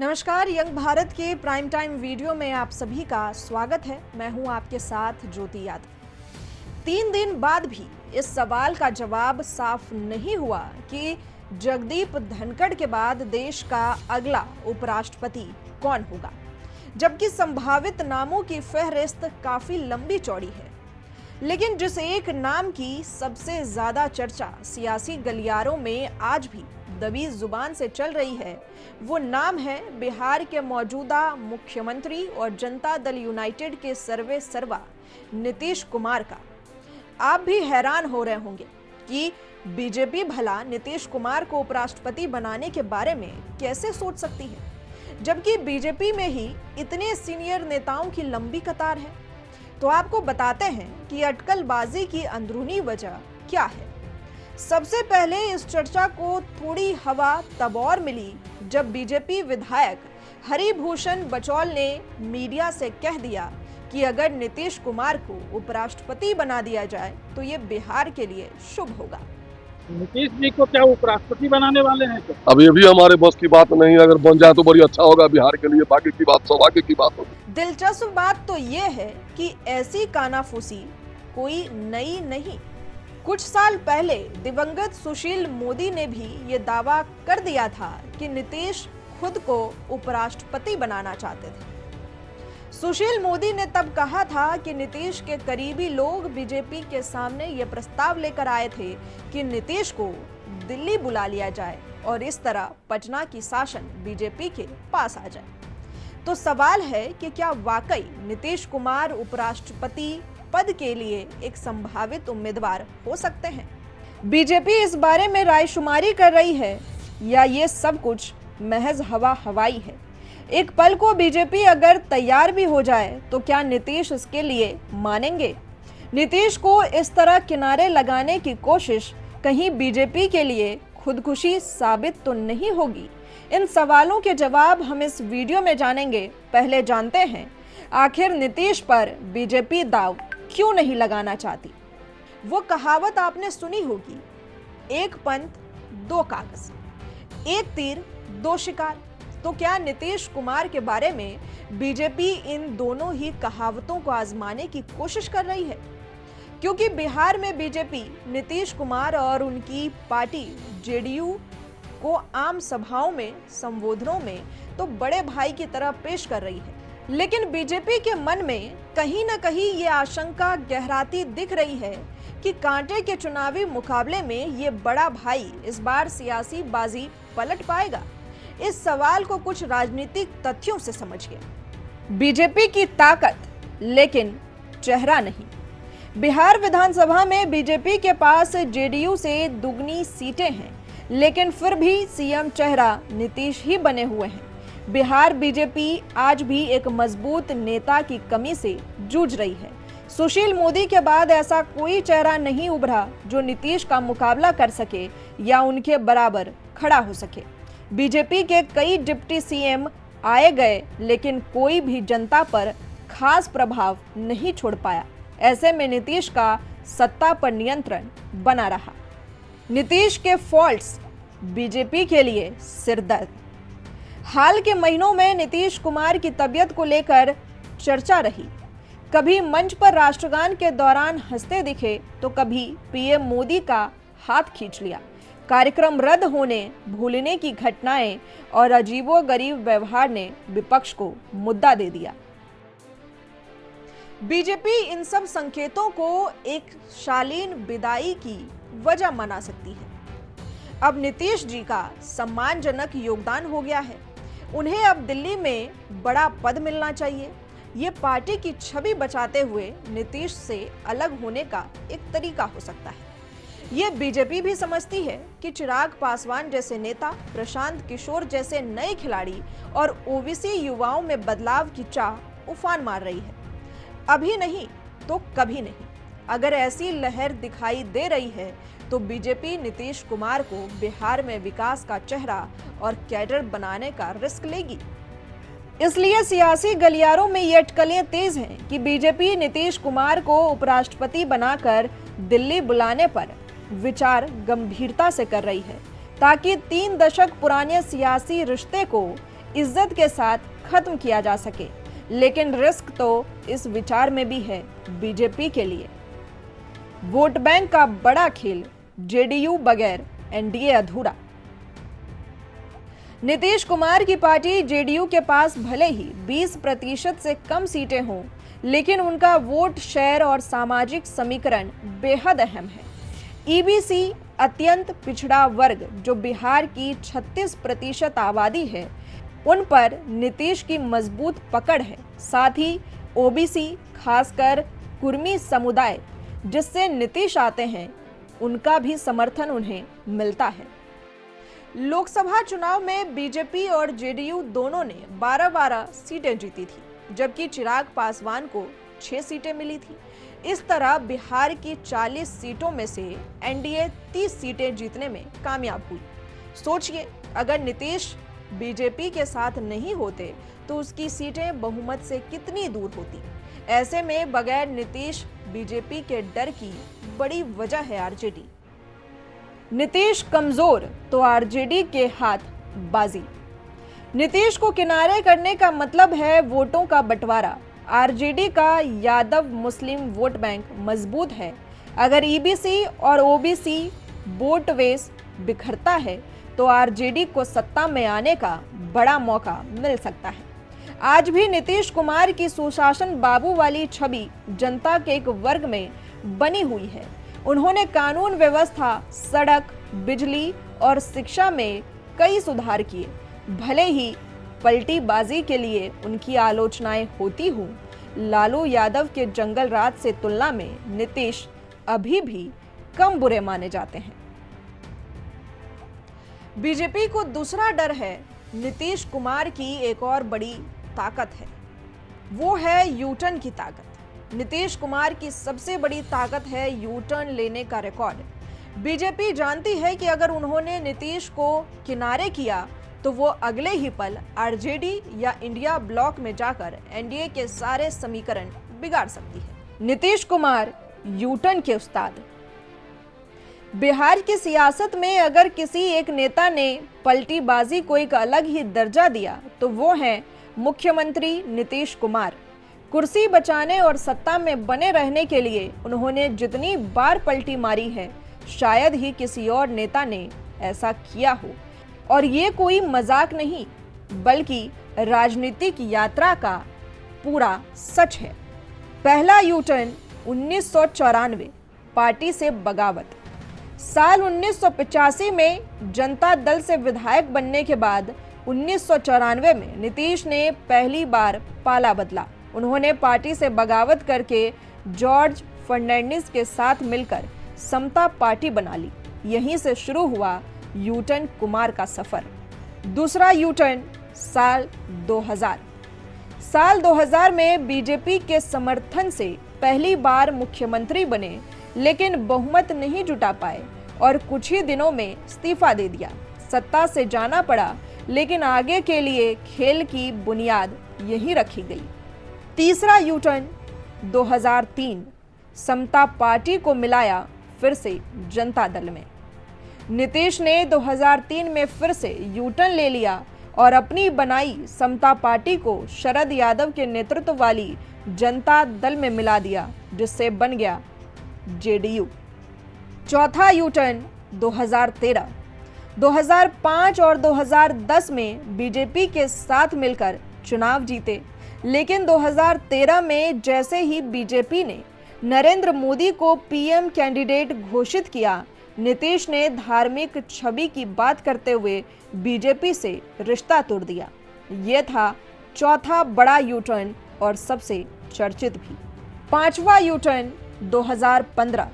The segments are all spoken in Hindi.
नमस्कार, यंग भारत के प्राइम टाइम वीडियो में आप सभी का स्वागत है। मैं हूं आपके साथ ज्योति यादव। 3 दिन बाद भी इस सवाल का जवाब साफ नहीं हुआ कि जगदीप धनखड़ के बाद देश का अगला उपराष्ट्रपति कौन होगा, जबकि संभावित नामों की फहरिस्त काफी लंबी चौड़ी है। लेकिन जिस एक नाम की सबसे ज्यादा चर्चा सियासी गलियारों में आज भी दबी जुबान से चल रही है, वो नाम है बिहार के मौजूदा मुख्यमंत्री और जनता दल यूनाइटेड के सर्वे सर्वा नीतीश कुमार का। आप भी हैरान हो रहे होंगे कि बीजेपी भला नीतीश कुमार को उपराष्ट्रपति बनाने के बारे में कैसे सोच सकती है, जबकि बीजेपी में ही इतने सीनियर नेताओं की लंबी कतार है। तो आपको बताते हैं कि अटकलबाजी की अंदरूनी वजह क्या है। सबसे पहले इस चर्चा को थोड़ी हवा तब और मिली जब बीजेपी विधायक हरिभूषण बचौल ने मीडिया से कह दिया कि अगर नीतीश कुमार को उपराष्ट्रपति बना दिया जाए तो ये बिहार के लिए शुभ होगा। नीतीश जी को क्या उपराष्ट्रपति बनाने वाले हैं क्या? अब ये भी हमारे बस की बात नहीं है। अगर बन जाए तो बड़ी अच्छा होगा बिहार के लिए। बाकी की बात सौभाग्य की बात होगी। दिलचस्प बात तो ये है कि ऐसी कानाफूसी कोई नई नहीं। कुछ साल पहले दिवंगत सुशील मोदी ने भी ये दावा कर दिया था कि नीतीश खुद को उपराष्ट्रपति बनाना चाहते थे। सुशील मोदी ने तब कहा था कि नीतीश के करीबी लोग बीजेपी के सामने ये प्रस्ताव लेकर आए थे कि नीतीश को दिल्ली बुला लिया जाए और इस तरह पटना की शासन बीजेपी के पास आ जाए। तो सवाल है कि क्या वाकई नीतीश कुमार उपराष्ट्रपति पद के लिए एक संभावित उम्मीदवार हो सकते हैं? बीजेपी इस बारे में रायशुमारी कर रही है या ये सब कुछ महज हवा हवाई है? एक पल को बीजेपी अगर तैयार भी हो जाए तो क्या नीतीश इसके लिए मानेंगे? नीतीश को इस तरह किनारे लगाने की कोशिश कहीं बीजेपी के लिए खुदकुशी साबित तो नहीं होगी? इन सवालों के जवाब हम इस वीडियो में जानेंगे। पहले जानते हैं आखिर नीतीश पर बीजेपी दांव क्यों नहीं लगाना चाहती। वो कहावत आपने सुनी होगी, एक पंथ दो कागज, एक तीर दो शिकार। तो क्या नीतीश कुमार के बारे में बीजेपी इन दोनों ही कहावतों को आजमाने की कोशिश कर रही है? क्योंकि बिहार में बीजेपी नीतीश कुमार और उनकी पार्टी जेडीयू को आम सभाओं में, संबोधनों में तो बड़े भाई की तरह पेश कर रही है। लेकिन बीजेपी के मन में कहीं ना कहीं ये आशंका गहराती दिख रही है कि कांटे के चुनावी मुकाबले में ये बड़ा भाई इस बार सियासी बाजी पलट पाएगा। इस सवाल को कुछ राजनीतिक तथ्यों से समझिए। बीजेपी की ताकत लेकिन चेहरा नहीं। बिहार विधानसभा में बीजेपी के पास जेडीयू से दुगनी सीटें हैं, लेकिन फिर भी सीएम चेहरा नीतीश ही बने हुए हैं। बिहार बीजेपी आज भी एक मजबूत नेता की कमी से जूझ रही है। सुशील मोदी के बाद ऐसा कोई चेहरा नहीं उभरा जो नीतीश का मुकाबला कर सके या उनके बराबर खड़ा हो सके। बीजेपी के कई डिप्टी सीएम आए गए, लेकिन कोई भी जनता पर खास प्रभाव नहीं छोड़ पाया। ऐसे में नीतीश का सत्ता पर नियंत्रण बना रहा। नीतीश के फॉल्ट्स बीजेपी के लिए सिरदर्द। हाल के महीनों में नीतीश कुमार की तबीयत को लेकर चर्चा रही। कभी मंच पर राष्ट्रगान के दौरान हंसते दिखे तो कभी पीएम मोदी का हाथ खींच लिया। कार्यक्रम रद्द होने, भूलने की घटनाएं और अजीबोगरीब व्यवहार ने विपक्ष को मुद्दा दे दिया। बीजेपी इन सब संकेतों को एक शालीन विदाई की वजह मना सकती है। अब नीतीश जी का सम्मानजनक योगदान हो गया है, उन्हें अब दिल्ली में बड़ा पद मिलना चाहिए। ये पार्टी की छवि बचाते हुए नीतीश से अलग होने का एक तरीका हो सकता है। ये बीजेपी भी समझती है कि चिराग पासवान जैसे नेता, प्रशांत किशोर जैसे नए खिलाड़ी और ओबीसी युवाओं में बदलाव की चाह उफान मार रही है। अभी नहीं तो कभी नहीं। अगर ऐसी लहर दिखाई दे रही है तो बीजेपी नीतीश कुमार को बिहार में विकास का चेहरा और कैडर बनाने का रिस्क लेगी। इसलिए सियासी गलियारों में ये अटकलें तेज हैं कि बीजेपी नीतीश कुमार को उपराष्ट्रपति बनाकर दिल्ली बुलाने पर विचार गंभीरता से कर रही है, ताकि 3 दशक पुराने सियासी रिश्ते को इज्जत के साथ खत्म किया जा सके। लेकिन रिस्क तो इस विचार में भी है बीजेपी के लिए। वोट बैंक का बड़ा खेल, जेडीयू बगैर एनडीए अधूरा। नीतीश कुमार की पार्टी जेडीयू के पास भले ही 20% से कम सीटें हों, लेकिन उनका वोट शेयर और सामाजिक समीकरण बेहद अहम है। ईबीसी अत्यंत पिछड़ा वर्ग जो बिहार की 36% आबादी है, उन पर नीतीश की मजबूत पकड़ है। साथ ही ओबीसी, खासकर कुर्मी समुदाय जिससे नीतीश आते हैं, उनका भी समर्थन उन्हें मिलता है। लोकसभा चुनाव में बीजेपी और जेडीयू दोनों ने 12-12 सीटें जीती थी, जबकि चिराग पासवान को 6 सीटें मिली थी। इस तरह बिहार की 40 सीटों में से एनडीए 30 सीटें जीतने में कामयाब हुई। सोचिए, अगर नीतीश बीजेपी के साथ नहीं होते तो उसकी सीटें बहुमत से कितनी दूर होती। ऐसे में बगैर नीतीश बीजेपी के डर की बड़ी वजह है आरजेडी। नीतीश कमजोर तो आरजेडी के हाथ बाजी। नीतीश को किनारे करने का मतलब है वोटों का बंटवारा। आरजेडी का यादव मुस्लिम वोट बैंक मजबूत है। अगर ईबीसी और ओबीसी वोट वेस बिखरता है तो आरजेडी को सत्ता में आने का बड़ा मौका मिल सकता है। आज भी नीतीश कुमार की सुशासन बाबू वाली छवि जनता के एक वर्ग में बनी हुई है। उन्होंने कानून व्यवस्था, सड़क, बिजली और शिक्षा में कई सुधार किए। भले ही पलटीबाजी के लिए उनकी आलोचनाएं होती हों, लालू यादव के जंगल राज से तुलना में नीतीश अभी भी कम बुरे माने जाते हैं। बीजेपी को दूसरा डर है नीतीश कुमार की एक और बड़ी ताकत है, वो है यूटर्न की ताकत। नीतीश कुमार की सबसे बड़ी ताकत है यूटर्न लेने का रिकॉर्ड। बीजेपी जानती है कि अगर उन्होंने नीतीश को किनारे किया तो वो अगले ही पल आरजेडी या इंडिया ब्लॉक में जाकर एनडीए के सारे समीकरण बिगाड़ सकती है। नीतीश कुमार यूटर्न के उस्ताद। बिहार की सियासत में अगर किसी एक नेता ने पलटीबाजी को एक अलग ही दर्जा दिया तो वो हैं मुख्यमंत्री नीतीश कुमार। कुर्सी बचाने और सत्ता में बने रहने के लिए उन्होंने जितनी बार पलटी मारी है, शायद ही किसी और नेता ने ऐसा किया हो। और ये कोई मजाक नहीं, बल्कि राजनीतिक यात्रा का पूरा सच है। पहला यूटर्न 1994, पार्टी से बगावत। साल 1985 में जनता दल से विधायक बनने के बाद 1994 में नीतीश ने पहली बार पाला बदला। उन्होंने पार्टी से बगावत करके जॉर्ज फर्नांडिस के साथ मिलकर समता पार्टी बना ली। यहीं से शुरू हुआ यूटर्न कुमार का सफर। दूसरा यूटर्न साल 2000। साल 2000 में बीजेपी के समर्थन से पहली बार मुख्यमंत्री बने, लेकिन बहुमत नहीं जुटा पाए और कुछ ही दिनों में इस्तीफा दे दिया। सत्ता से जाना पड़ा, लेकिन आगे के लिए खेल की बुनियाद यहीं रखी गई। तीसरा यूटर्न 2003, समता पार्टी को मिलाया फिर से जनता दल में। नीतीश ने 2003 में फिर से यूटर्न ले लिया और अपनी बनाई समता पार्टी को शरद यादव के नेतृत्व वाली जनता दल में मिला दिया, जिससे बन गया जेडीयू। चौथा यूटर्न 2013। 2005 और 2010 में बीजेपी के साथ मिलकर चुनाव जीते, लेकिन 2013 में जैसे ही बीजेपी ने नरेंद्र मोदी को पीएम कैंडिडेट घोषित किया, नीतीश ने धार्मिक छवि की बात करते हुए बीजेपी से रिश्ता तोड़ दिया। यह था चौथा बड़ा यूटर्न और सबसे चर्चित भी। पांचवा यूटर्न 2015।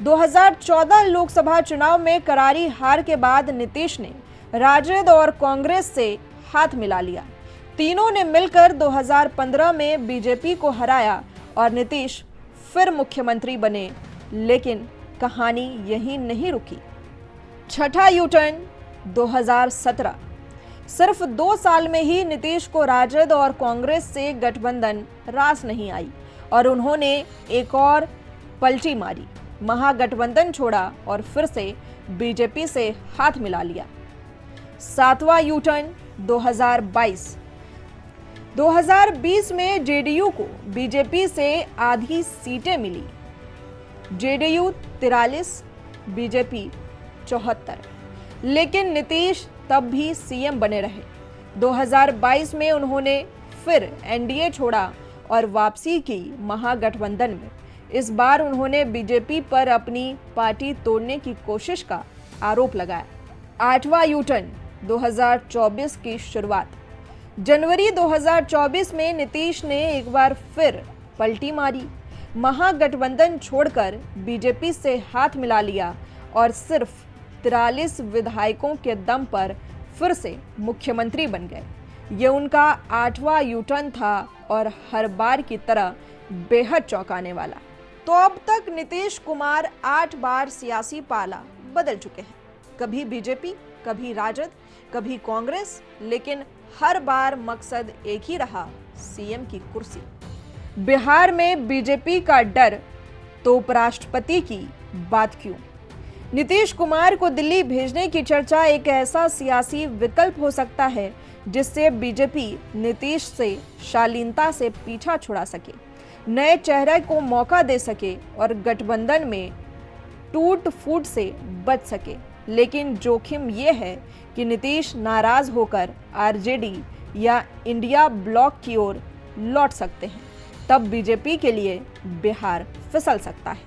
2014 लोकसभा चुनाव में करारी हार के बाद नीतीश ने राजद और कांग्रेस से हाथ मिला लिया। तीनों ने मिलकर 2015 में बीजेपी को हराया और नीतीश फिर मुख्यमंत्री बने, लेकिन कहानी यहीं नहीं रुकी। छठा यूटर्न 2017। सिर्फ 2 साल में ही नीतीश को राजद और कांग्रेस से गठबंधन रास नहीं आई और उन्होंने एक और पलटी मारी, महागठबंधन छोड़ा और फिर से बीजेपी से हाथ मिला लिया। सातवां यूटर्न 2020 में जेडीयू को बीजेपी से आधी सीटें मिली। जेडीयू 43, बीजेपी 74, लेकिन नीतीश तब भी सीएम बने रहे। 2022 में उन्होंने फिर एनडीए छोड़ा और वापसी की महागठबंधन में। इस बार उन्होंने बीजेपी पर अपनी पार्टी तोड़ने की कोशिश का आरोप लगाया। 8वां यूटर्न 2024 की शुरुआत। जनवरी 2024 में नीतीश ने एक बार फिर पलटी मारी, महागठबंधन छोड़कर बीजेपी से हाथ मिला लिया और सिर्फ 43 विधायकों के दम पर फिर से मुख्यमंत्री बन गए। ये उनका 8वां यूटर्न था और हर बार की तरह बेहद चौंकाने वाला। तो अब तक नीतीश कुमार 8 बार सियासी पाला बदल चुके हैं, कभी बीजेपी, कभी राजद, कभी कांग्रेस, लेकिन हर बार मकसद एक ही रहा, सीएम की कुर्सी। बिहार में बीजेपी का डर तो उपराष्ट्रपति की बात क्यों? नीतीश कुमार को दिल्ली भेजने की चर्चा एक ऐसा सियासी विकल्प हो सकता है जिससे बीजेपी नीतीश से शालीनता से पीछा छुड़ा सके, नए चेहरे को मौका दे सके और गठबंधन में टूट फूट से बच सके। लेकिन जोखिम यह है कि नीतीश नाराज होकर आरजेडी या इंडिया ब्लॉक की ओर लौट सकते हैं, तब बीजेपी के लिए बिहार फिसल सकता है।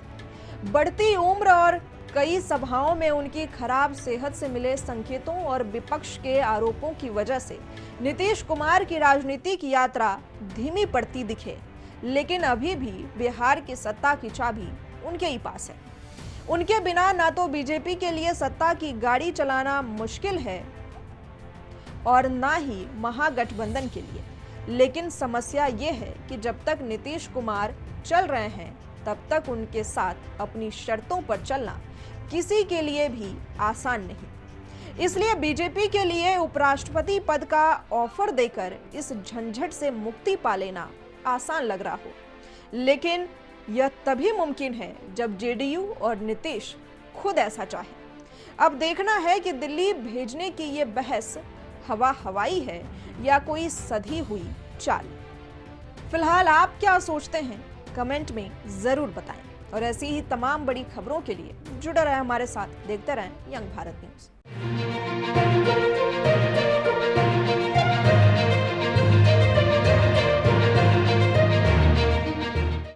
बढ़ती उम्र और कई सभाओं में उनकी खराब सेहत से मिले संकेतों और विपक्ष के आरोपों की वजह से नीतीश कुमार की राजनीतिक यात्रा धीमी पड़ती दिखे, लेकिन अभी भी बिहार की सत्ता की चाबी उनके ही पास है। उनके बिना ना तो बीजेपी के लिए सत्ता की गाड़ी चलाना मुश्किल है और ना ही महागठबंधन के लिए। लेकिन समस्या ये है कि जब तक नीतीश कुमार चल रहे हैं तब तक उनके साथ अपनी शर्तों पर चलना किसी के लिए भी आसान नहीं। इसलिए बीजेपी के लिए उपराष्ट्रपति पद का ऑफर देकर इस झंझट से मुक्ति पा लेना आसान लग रहा हो, लेकिन यह तभी मुमकिन है जब जेडीयू और नीतीश खुद ऐसा चाहे। अब देखना है कि दिल्ली भेजने की ये बहस हवा हवाई है या कोई सधी हुई चाल। फिलहाल आप क्या सोचते हैं, कमेंट में जरूर बताएं और ऐसी ही तमाम बड़ी खबरों के लिए जुड़े रहें हमारे साथ, देखते रहें यंग भारत न्यूज़।